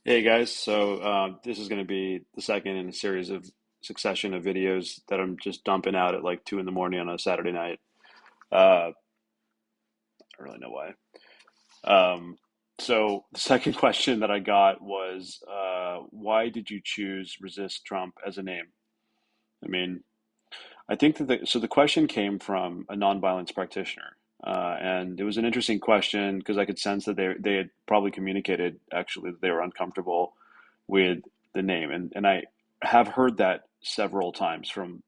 Hey guys, so this is going to be the second in a series of succession of videos that I'm just dumping out at like 2 in the morning on a Saturday night. I don't really know why. Um, so the second question that I got was, why did you choose Resist Trump as a name? I mean, I think that the question came from a nonviolence practitioner, and it was an interesting question because I could sense that they had probably communicated actually that they were uncomfortable with the name, and I have heard that several times from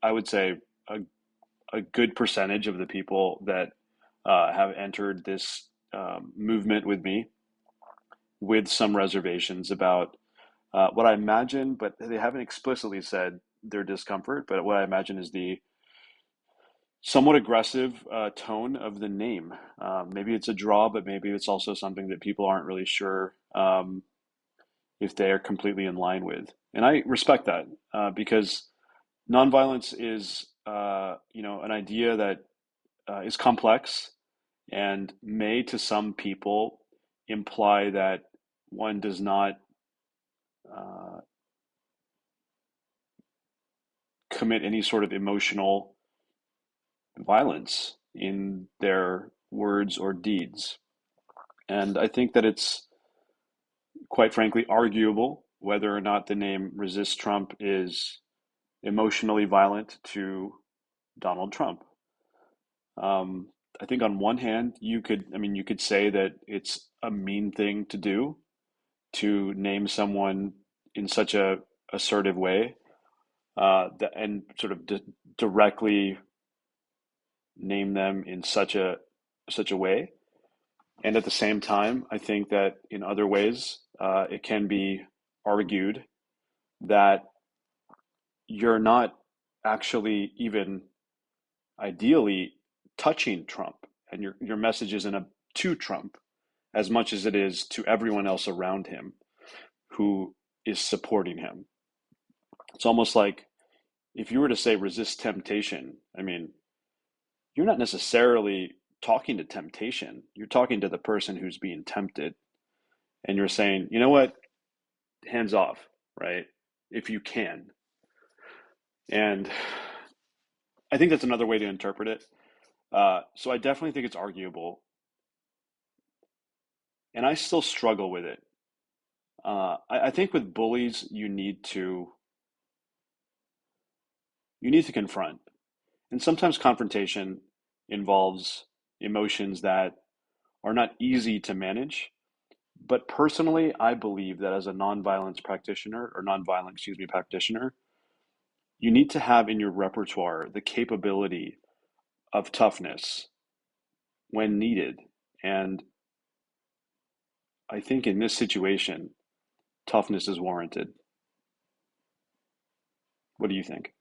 I would say a a good percentage of the people that have entered this movement with me with some reservations about what I imagine, but they haven't explicitly said their discomfort. But what I imagine is the somewhat aggressive tone of the name. Maybe it's a draw, but maybe it's also something that people aren't really sure if they are completely in line with. And I respect that because nonviolence is, an idea that is complex and may, to some people, imply that one does not uh, commit any sort of emotional violence in their words or deeds. And I think that it's quite frankly arguable whether or not the name Resist Trump is emotionally violent to Donald Trump. Um, I think on one hand, you could say that it's a mean thing to do to name someone in such a assertive way, and sort of directly name them in such a way. And at the same time, I think that in other ways, it can be argued that you're not actually even ideally touching Trump, and your message isn't to Trump as much as it is to everyone else around him who is supporting him. It's almost like if you were to say resist temptation, I mean, you're not necessarily talking to temptation. You're talking to the person who's being tempted, and you're saying, you know what, hands off, right? If you can. And I think that's another way to interpret it. So I definitely think it's arguable, and I still struggle with it. I think with bullies, you need to confront, and sometimes confrontation involves emotions that are not easy to manage. But personally, I believe that as a nonviolence practitioner or nonviolent, excuse me, practitioner, you need to have in your repertoire the capability of toughness when needed. And I think in this situation, toughness is warranted. What do you think?